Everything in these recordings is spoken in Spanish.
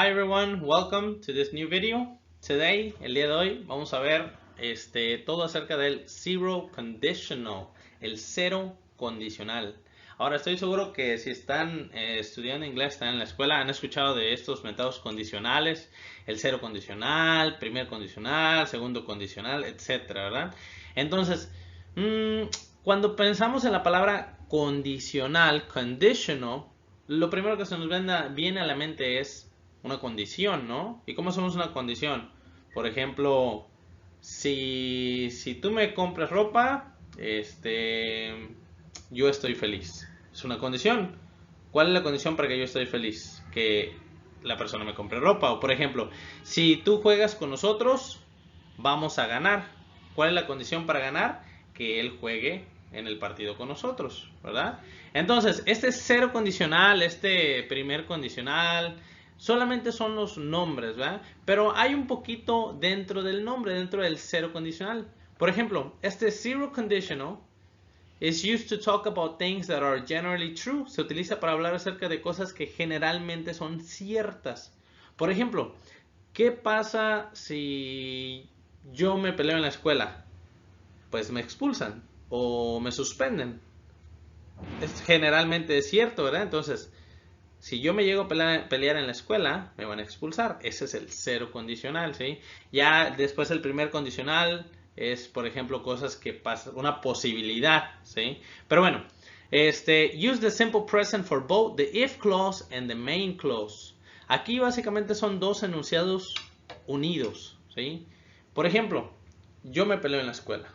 Hi everyone, welcome to this new video. Today, el día de hoy, vamos a ver todo acerca del zero conditional, el cero condicional. Ahora estoy seguro que si están estudiando inglés, están en la escuela, han escuchado de estos métodos condicionales, el cero condicional, primer condicional, segundo condicional, etcétera, ¿verdad? Entonces, cuando pensamos en la palabra condicional, conditional, lo primero que se nos viene a la mente es una condición, ¿no? ¿Y cómo somos una condición? Por ejemplo, si tú me compras ropa, yo estoy feliz. Es una condición. ¿Cuál es la condición para que yo estoy feliz? Que la persona me compre ropa. O por ejemplo, si tú juegas con nosotros, vamos a ganar. ¿Cuál es la condición para ganar? Que él juegue en el partido con nosotros, ¿verdad? Entonces, este cero condicional, este primer condicional, solamente son los nombres, ¿verdad? Pero hay un poquito dentro del nombre, dentro del cero condicional. Por ejemplo, este zero conditional is used to talk about things that are generally true. Se utiliza para hablar acerca de cosas que generalmente son ciertas. Por ejemplo, ¿qué pasa si yo me peleo en la escuela? Pues me expulsan o me suspenden. Generalmente es cierto, ¿verdad? Entonces, si yo me llego a pelear en la escuela, me van a expulsar. Ese es el cero condicional, ¿sí? Ya después el primer condicional es, por ejemplo, cosas que pasan, una posibilidad, ¿sí? Pero bueno, use the simple present for both the if clause and the main clause. Aquí básicamente son dos enunciados unidos, ¿sí? Por ejemplo, yo me peleo en la escuela.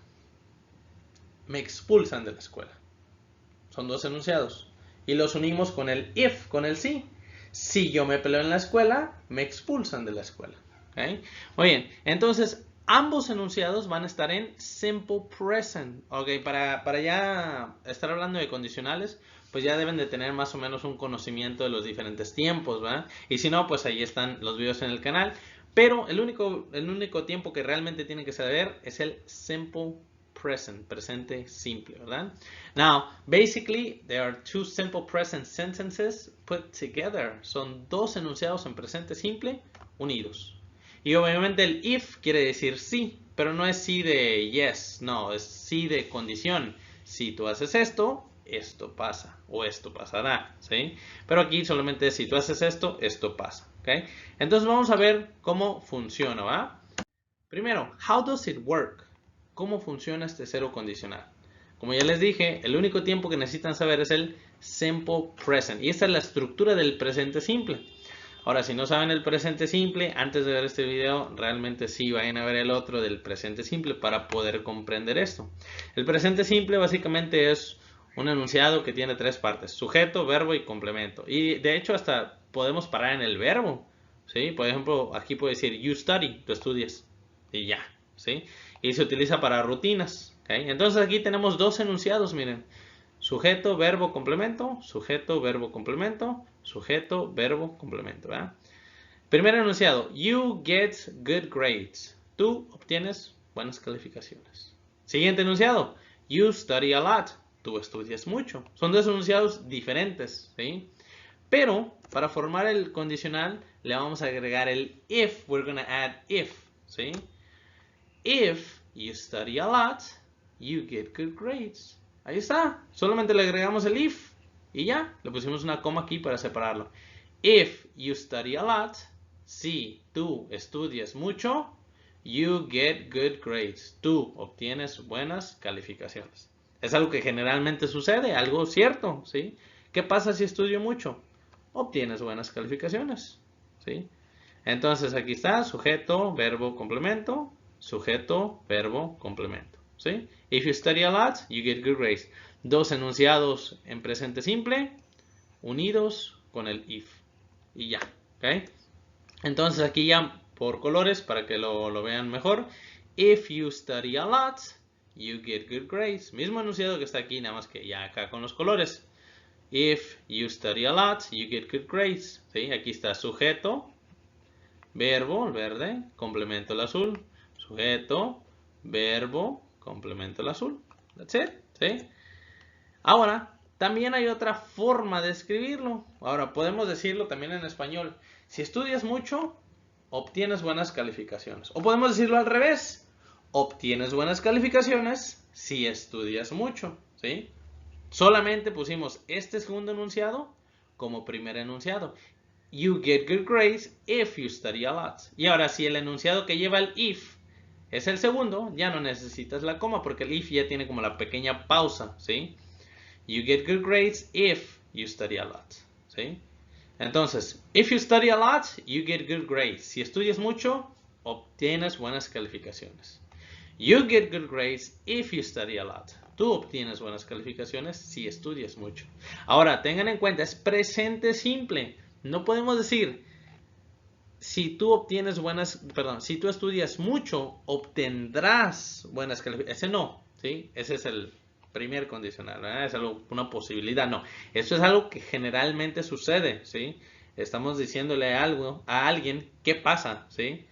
Me expulsan de la escuela. Son dos enunciados. Y los unimos con el if, con el sí. Si yo me peleo en la escuela, me expulsan de la escuela. ¿Okay? Muy bien, entonces ambos enunciados van a estar en simple present. Okay, para ya estar hablando de condicionales, pues ya deben de tener más o menos un conocimiento de los diferentes tiempos, ¿verdad? Y si no, pues ahí están los videos en el canal. Pero el único tiempo que realmente tienen que saber es el simple present, presente simple, ¿verdad? Now, basically, there are two simple present sentences put together. Son dos enunciados en presente simple unidos. Y obviamente el if quiere decir sí, pero no es sí de yes, no, es sí de condición. Si tú haces esto, esto pasa o esto pasará, ¿sí? Pero aquí solamente es si tú haces esto, esto pasa, ¿ok? Entonces vamos a ver cómo funciona, ¿va? Primero, how does it work? ¿Cómo funciona este cero condicional? Como ya les dije, el único tiempo que necesitan saber es el simple present. Y esta es la estructura del presente simple. Ahora, si no saben el presente simple, antes de ver este video, realmente sí vayan a ver el otro del presente simple para poder comprender esto. El presente simple básicamente es un enunciado que tiene tres partes: sujeto, verbo y complemento. Y de hecho hasta podemos parar en el verbo, ¿sí? Por ejemplo, aquí puede decir you study, tú estudias, y ya, ¿sí? Y se utiliza para rutinas, ¿okay? Entonces aquí tenemos dos enunciados, miren. Sujeto, verbo, complemento, sujeto, verbo, complemento, sujeto, verbo, complemento, ¿verdad? Primer enunciado, you get good grades. Tú obtienes buenas calificaciones. Siguiente enunciado, you study a lot. Tú estudias mucho. Son dos enunciados diferentes, ¿sí? Pero para formar el condicional le vamos a agregar el if. We're going to add if, ¿sí? If you study a lot, you get good grades. Ahí está. Solamente le agregamos el if y ya. Le pusimos una coma aquí para separarlo. If you study a lot, si tú estudias mucho, you get good grades. Tú obtienes buenas calificaciones. Es algo que generalmente sucede, algo cierto, ¿sí? ¿Qué pasa si estudio mucho? Obtienes buenas calificaciones, ¿sí? Entonces aquí está, sujeto, verbo, complemento, sujeto, verbo, complemento, ¿sí? If you study a lot, you get good grades. Dos enunciados en presente simple, unidos con el if. Y ya, ¿ok? Entonces aquí ya por colores, para que lo vean mejor. If you study a lot, you get good grades. Mismo enunciado que está aquí, nada más que ya acá con los colores. If you study a lot, you get good grades. ¿Sí? Aquí está sujeto, verbo, el verde, complemento el azul, sujeto, verbo, complemento el azul. That's it, ¿sí? Ahora, también hay otra forma de escribirlo. Ahora, podemos decirlo también en español. Si estudias mucho, obtienes buenas calificaciones. O podemos decirlo al revés. Obtienes buenas calificaciones si estudias mucho, ¿sí? Solamente pusimos este segundo enunciado como primer enunciado. You get good grades if you study a lot. Y ahora, si el enunciado que lleva el if es el segundo, ya no necesitas la coma porque el if ya tiene como la pequeña pausa, ¿sí? You get good grades if you study a lot, ¿sí? Entonces, if you study a lot, you get good grades. Si estudias mucho, obtienes buenas calificaciones. You get good grades if you study a lot. Tú obtienes buenas calificaciones si estudias mucho. Ahora, tengan en cuenta, es presente simple. No podemos decir, si tú estudias mucho, obtendrás buenas calificaciones. Ese no, ¿sí? Ese es el primer condicional, ¿verdad? Es algo, una posibilidad, no. Eso es algo que generalmente sucede, ¿sí? Estamos diciéndole algo a alguien, ¿qué pasa? ¿Sí?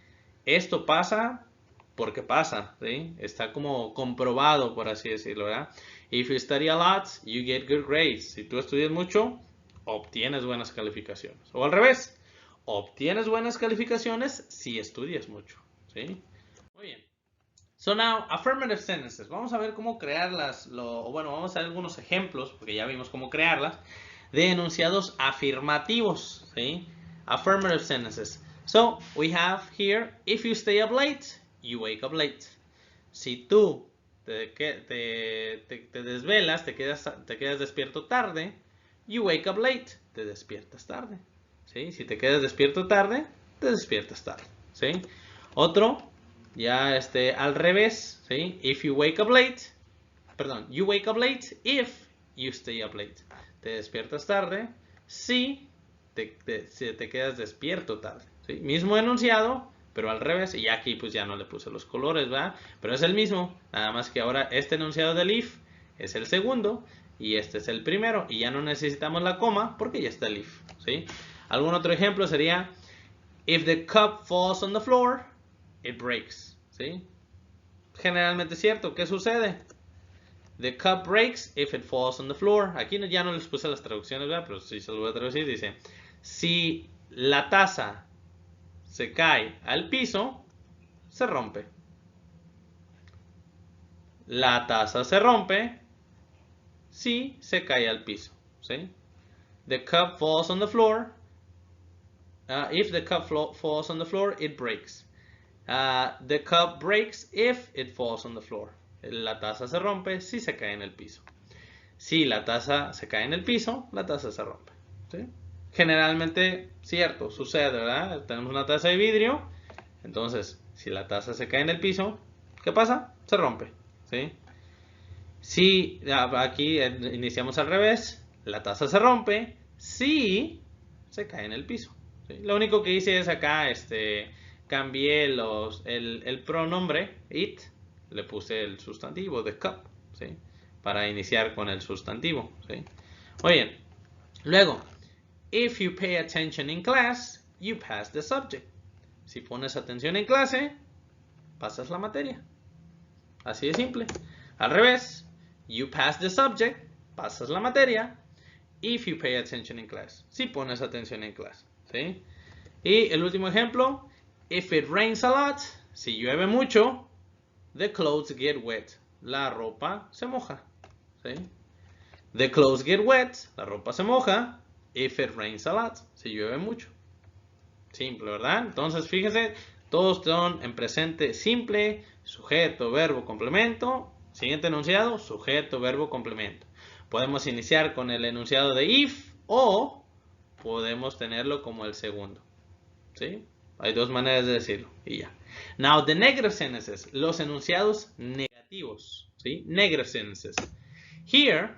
Esto pasa porque pasa, ¿sí? Está como comprobado, por así decirlo, ¿verdad? If you study a lot, you get good grades. Si tú estudias mucho, obtienes buenas calificaciones. O al revés, obtienes buenas calificaciones si estudias mucho, ¿sí? Muy bien. So now, affirmative sentences. Vamos a ver cómo crearlas, vamos a ver algunos ejemplos, porque ya vimos cómo crearlas, de enunciados afirmativos, ¿sí? Affirmative sentences. So, we have here, if you stay up late, you wake up late. Si tú te desvelas, te quedas despierto tarde, you wake up late, te despiertas tarde, ¿sí? Si te quedas despierto tarde, te despiertas tarde, ¿sí? Otro, ya al revés, ¿sí? If you wake up late, you wake up late if you stay up late. Te despiertas tarde si te quedas despierto tarde, ¿sí? Mismo enunciado, pero al revés, y aquí pues ya no le puse los colores, ¿verdad? Pero es el mismo, nada más que ahora este enunciado del if es el segundo y este es el primero, y ya no necesitamos la coma porque ya está el if, ¿sí? Algún otro ejemplo sería, if the cup falls on the floor, it breaks, ¿sí? Generalmente es cierto, ¿qué sucede? The cup breaks if it falls on the floor. Aquí ya no les puse las traducciones, ¿verdad? Pero sí se lo voy a traducir, dice, si la taza se cae al piso, se rompe. La taza se rompe si se cae al piso, ¿sí? The cup falls on the floor. If the cup falls on the floor, it breaks. The cup breaks if it falls on the floor. La taza se rompe si se cae en el piso. Si la taza se cae en el piso, la taza se rompe, ¿sí? Generalmente, cierto, sucede, ¿verdad? Tenemos una taza de vidrio, entonces, si la taza se cae en el piso, ¿qué pasa? Se rompe, ¿sí? Si, aquí iniciamos al revés, la taza se rompe si se cae en el piso, ¿sí? Lo único que hice es acá, cambié el pronombre, it, le puse el sustantivo de cup, ¿sí? Para iniciar con el sustantivo, ¿sí? Muy bien. Luego, if you pay attention in class, you pass the subject. Si pones atención en clase, pasas la materia. Así de simple. Al revés, you pass the subject, pasas la materia. If you pay attention in class. Si pones atención en clase, ¿sí? Y el último ejemplo, if it rains a lot, si llueve mucho, the clothes get wet. La ropa se moja, ¿sí? The clothes get wet, la ropa se moja, if it rains a lot, si llueve mucho. Simple, ¿verdad? Entonces, fíjense, todos son en presente simple, sujeto, verbo, complemento. Siguiente enunciado, sujeto, verbo, complemento. Podemos iniciar con el enunciado de if o podemos tenerlo como el segundo, ¿sí? Hay dos maneras de decirlo y ya. Now, the negative sentences, los enunciados negativos, ¿sí? Negative sentences. Here,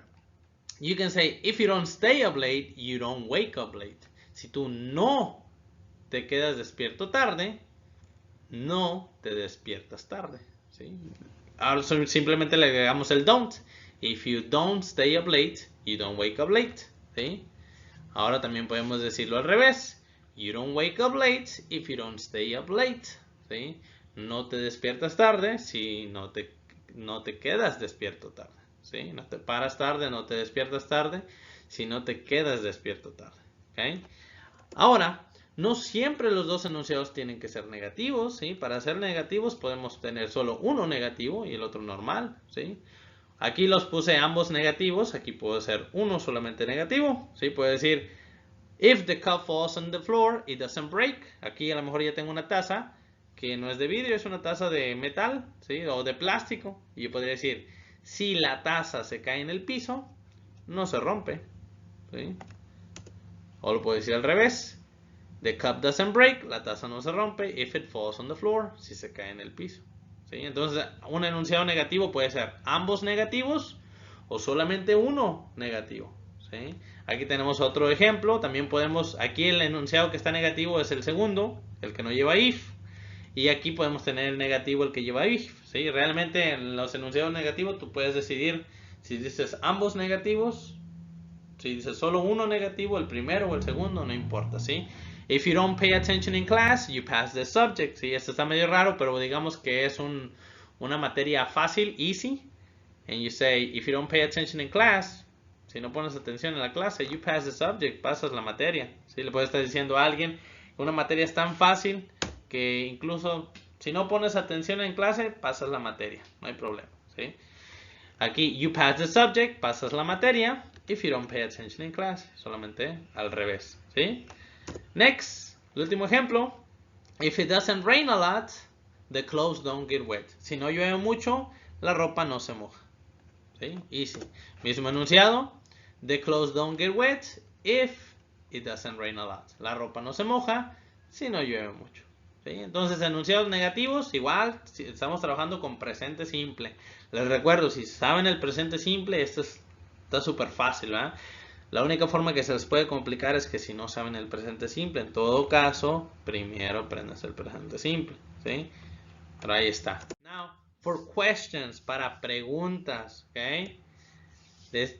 you can say, if you don't stay up late, you don't wake up late. Si tú no te quedas despierto tarde, no te despiertas tarde, ¿sí? Ahora simplemente le agregamos el don't. If you don't stay up late, you don't wake up late, ¿sí? Ahora también podemos decirlo al revés. You don't wake up late if you don't stay up late, ¿sí? No te despiertas tarde si no te quedas despierto tarde, ¿sí? No te paras tarde, no te despiertas tarde si no te quedas despierto tarde, ¿ok? Ahora, No siempre los dos enunciados tienen que ser negativos, ¿sí? Para ser negativos podemos tener solo uno negativo y el otro normal, ¿sí? Aquí los puse ambos negativos, aquí puede ser uno solamente negativo, ¿sí? Puede decir, if the cup falls on the floor, it doesn't break. Aquí a lo mejor ya tengo una taza que no es de vidrio, es una taza de metal, ¿sí? O de plástico. Y yo podría decir, si la taza se cae en el piso, no se rompe, ¿sí? O lo puedo decir al revés. The cup doesn't break, la taza no se rompe, if it falls on the floor, si se cae en el piso. ¿Sí? Entonces, un enunciado negativo puede ser ambos negativos o solamente uno negativo. ¿Sí? Aquí tenemos otro ejemplo, también podemos, aquí el enunciado que está negativo es el segundo, el que no lleva if, y aquí podemos tener el negativo, el que lleva if. ¿Sí? Realmente en los enunciados negativos tú puedes decidir si dices ambos negativos, si dices solo uno negativo, el primero o el segundo, no importa, ¿sí? If you don't pay attention in class, you pass the subject. Sí, esto está medio raro, pero digamos que es una materia fácil, easy. And you say, if you don't pay attention in class, si no pones atención en la clase, you pass the subject, pasas la materia. ¿Sí? Le puedes estar diciendo a alguien que una materia es tan fácil que incluso si no pones atención en clase, pasas la materia. No hay problema, ¿sí? Aquí, you pass the subject, pasas la materia. If you don't pay attention in class, solamente al revés, ¿sí? Next, el último ejemplo. If it doesn't rain a lot, the clothes don't get wet. Si no llueve mucho, la ropa no se moja. ¿Sí? Easy. Mismo enunciado. The clothes don't get wet if it doesn't rain a lot. La ropa no se moja si no llueve mucho. ¿Sí? Entonces, enunciados negativos, igual, si estamos trabajando con presente simple. Les recuerdo, si saben el presente simple, esto está súper fácil, ¿verdad? La única forma que se les puede complicar es que si no saben el presente simple, en todo caso, primero aprendas el presente simple, ¿sí? Pero ahí está. Now, for questions, para preguntas, ¿ok?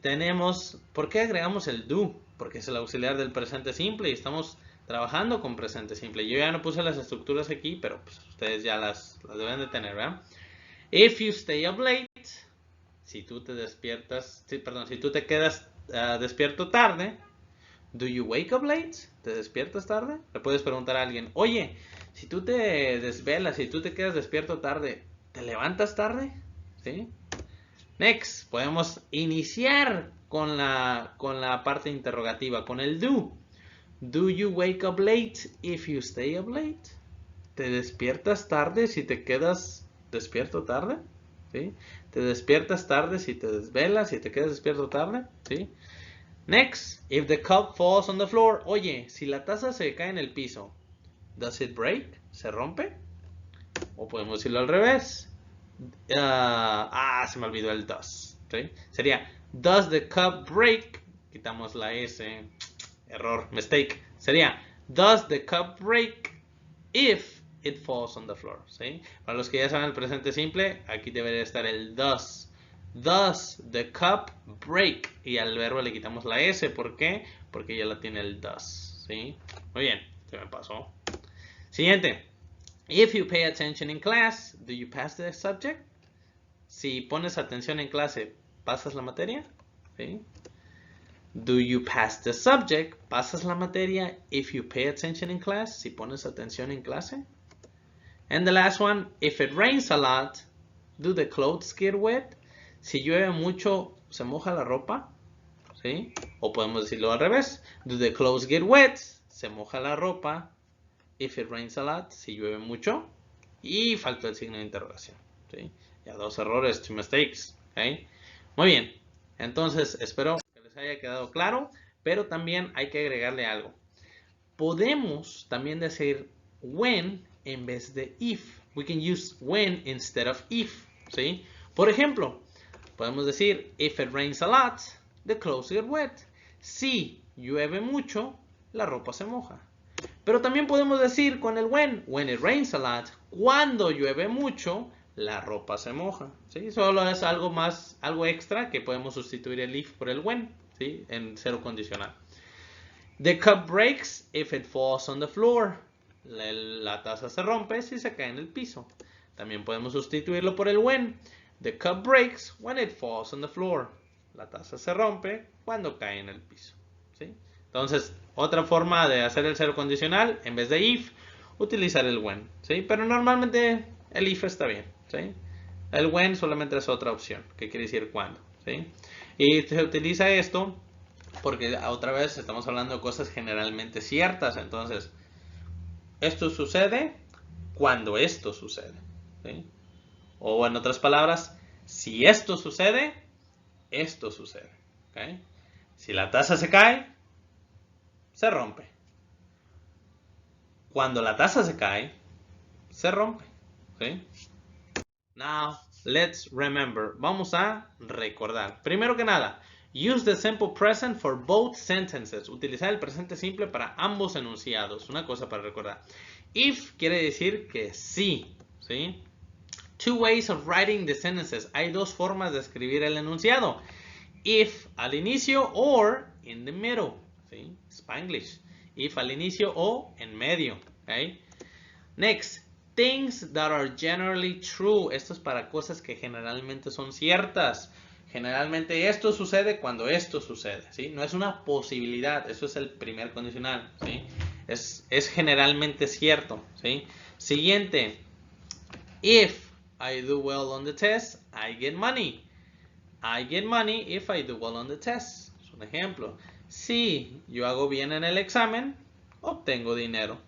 Tenemos, ¿por qué agregamos el do? Porque es el auxiliar del presente simple y estamos trabajando con presente simple. Yo ya no puse las estructuras aquí, pero pues, ustedes ya las deben de tener, ¿verdad? If you stay up late, si tú te despiertas, si tú te quedas despierto tarde, do you wake up late? ¿Te despiertas tarde? Le puedes preguntar a alguien, oye, si tú te desvelas, si tú te quedas despierto tarde, ¿te levantas tarde? ¿Sí? Next, podemos iniciar con la parte interrogativa, con el do. Do you wake up late if you stay up late? ¿Te despiertas tarde si te quedas despierto tarde? ¿Sí? ¿Te despiertas tarde si te desvelas, si te quedas despierto tarde? ¿Sí? Next, if the cup falls on the floor. Oye, si la taza se cae en el piso, does it break? ¿Se rompe? O podemos decirlo al revés. Se me olvidó el does. ¿Sí? Sería, does the cup break? Quitamos la S. Error, mistake. Sería, does the cup break if it falls on the floor? ¿Sí? Para los que ya saben el presente simple, aquí debería estar el does. Does the cup break? Y al verbo le quitamos la S. ¿Por qué? Porque ya la tiene el does. ¿Sí? Muy bien, se me pasó. Siguiente. If you pay attention in class, do you pass the subject? Si pones atención en clase, ¿pasas la materia? ¿Sí? Do you pass the subject? ¿Pasas la materia if you pay attention in class? Si pones atención en clase. And the last one, if it rains a lot, do the clothes get wet? Si llueve mucho, ¿se moja la ropa? ¿Sí? O podemos decirlo al revés. Do the clothes get wet? ¿Se moja la ropa? If it rains a lot, si llueve mucho. Y falta el signo de interrogación. ¿Sí? Ya dos errores, two mistakes. ¿Okay? Muy bien. Entonces, espero que les haya quedado claro. Pero también hay que agregarle algo. Podemos también decir when en vez de if. We can use when instead of if. ¿Sí? Por ejemplo, podemos decir if it rains a lot, the clothes get wet. Si llueve mucho, la ropa se moja. Pero también podemos decir con el when it rains a lot, cuando llueve mucho, la ropa se moja. ¿Sí? Solo es algo extra que podemos sustituir el if por el when, ¿sí? En cero condicional. The cup breaks if it falls on the floor. La taza se rompe si se cae en el piso. También podemos sustituirlo por el when. The cup breaks when it falls on the floor. La taza se rompe cuando cae en el piso. ¿Sí? Entonces, otra forma de hacer el cero condicional, en vez de if, utilizar el when, ¿sí? Pero normalmente el if está bien, ¿sí? El when solamente es otra opción, que quiere decir cuando, ¿sí? Y se utiliza esto porque otra vez estamos hablando de cosas generalmente ciertas. Entonces, esto sucede cuando esto sucede, ¿sí? O en otras palabras, si esto sucede, esto sucede, ¿okay? Si la taza se cae, se rompe. Cuando la taza se cae, se rompe, ¿sí? Now, let's remember. Vamos a recordar. Primero que nada, use the simple present for both sentences. Utilizar el presente simple para ambos enunciados. Una cosa para recordar. If quiere decir que sí, ¿sí? Two ways of writing the sentences. Hay dos formas de escribir el enunciado. If al inicio or in the middle, ¿sí? Spanglish. If al inicio o en medio, ¿ok? Next, things that are generally true. Esto es para cosas que generalmente son ciertas. Generalmente esto sucede cuando esto sucede, ¿sí? No es una posibilidad, eso es el primer condicional, ¿sí? Es generalmente cierto, ¿sí? Siguiente, if I do well on the test, I get money. I get money if I do well on the test. Es un ejemplo. Si yo hago bien en el examen, obtengo dinero.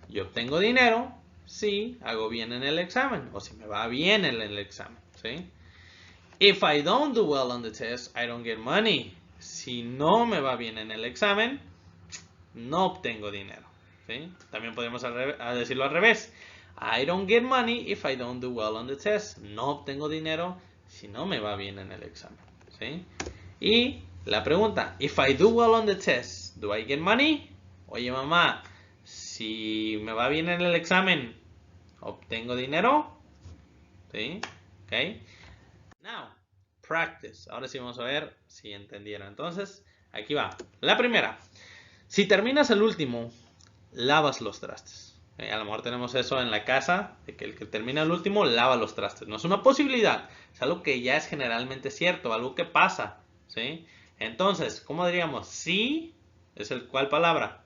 Yo obtengo dinero si hago bien en el examen o si me va bien en el examen, ¿sí? If I don't do well on the test, I don't get money. Si no me va bien en el examen, no obtengo dinero, ¿sí? También podemos decirlo al revés. I don't get money if I don't do well on the test. No obtengo dinero si no me va bien en el examen, ¿sí? Y la pregunta, if I do well on the test, do I get money? Oye, mamá, si me va bien en el examen, ¿obtengo dinero? ¿Sí? ¿Ok? Now, practice. Ahora sí vamos a ver si entendieron. Entonces, aquí va. La primera. Si terminas el último, lavas los trastes. A lo mejor tenemos eso en la casa, de que el que termina el último lava los trastes. No es una posibilidad, es algo que ya es generalmente cierto, algo que pasa, ¿sí? Entonces, ¿cómo diríamos? Si es el cuál palabra.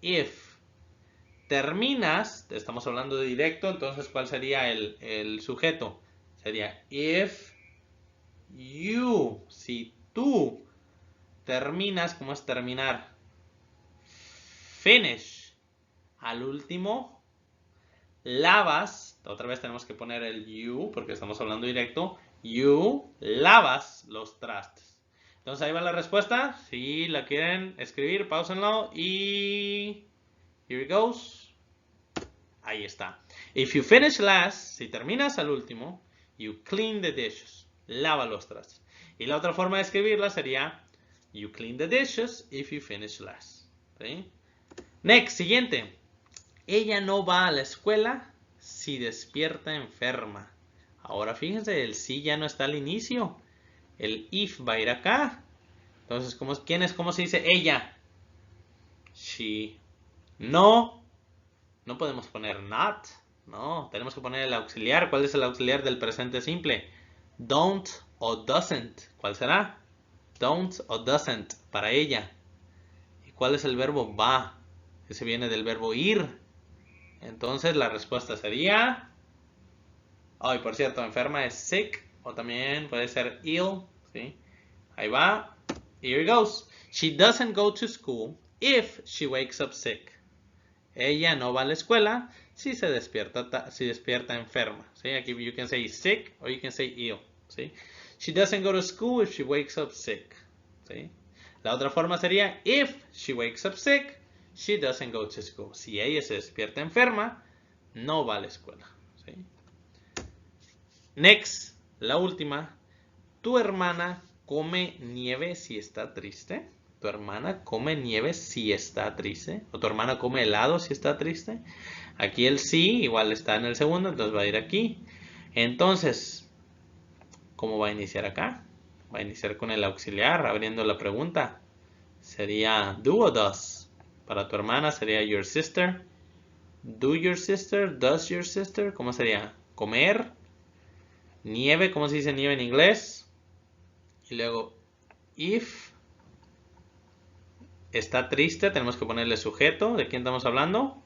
If terminas, estamos hablando de directo, entonces ¿cuál sería el sujeto? Sería if you, si tú terminas, ¿cómo es terminar? Finish. Al último, lavas, otra vez tenemos que poner el you, porque estamos hablando directo, you lavas los trastes. Entonces ahí va la respuesta, si la quieren escribir, pausenlo y here it goes. Ahí está. If you finish last, si terminas al último, you clean the dishes. Lava los trastes. Y la otra forma de escribirla sería you clean the dishes if you finish last. ¿Sí? Next, siguiente. Ella no va a la escuela si despierta enferma. Ahora fíjense, el si ya no está al inicio. El if va a ir acá. Entonces, ¿cómo se dice ella? She. No. No podemos poner not. No, tenemos que poner el auxiliar. ¿Cuál es el auxiliar del presente simple? Don't o doesn't. ¿Cuál será? Don't o doesn't para ella. ¿Y cuál es el verbo va? Ese viene del verbo ir. Entonces la respuesta sería... Oh, y por cierto, enferma es sick o también puede ser ill. ¿Sí? Ahí va. Here it goes. She doesn't go to school if she wakes up sick. Ella no va a la escuela si se despierta enferma. ¿Sí? Aquí you can say sick or you can say ill. ¿Sí? She doesn't go to school if she wakes up sick. ¿Sí? La otra forma sería if she wakes up sick, she doesn't go to school. Si ella se despierta enferma, no va a la escuela. ¿Sí? Next, la última. Tu hermana come nieve si está triste. Tu hermana come nieve si está triste. O tu hermana come helado si está triste. Aquí el sí igual está en el segundo, entonces va a ir aquí. Entonces, ¿cómo va a iniciar acá? Va a iniciar con el auxiliar, abriendo la pregunta. Sería do o does. Para tu hermana sería your sister. Do your sister, does your sister. ¿Cómo sería? Comer. Nieve, ¿cómo se dice nieve en inglés? Y luego if está triste, tenemos que ponerle sujeto. ¿De quién estamos hablando?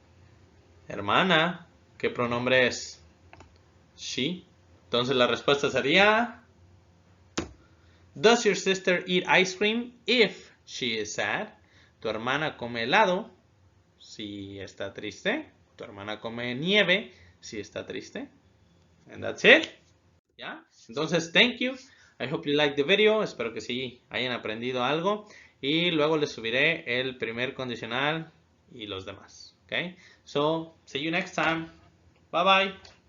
Hermana. ¿Qué pronombre es? She. Entonces la respuesta sería: Does your sister eat ice cream if she is sad? Tu hermana come helado si está triste. Tu hermana come nieve si está triste. And that's it. ¿Ya? Entonces, thank you. I hope you liked the video. Espero que sí hayan aprendido algo. Y luego les subiré el primer condicional y los demás. Okay? So, see you next time. Bye bye.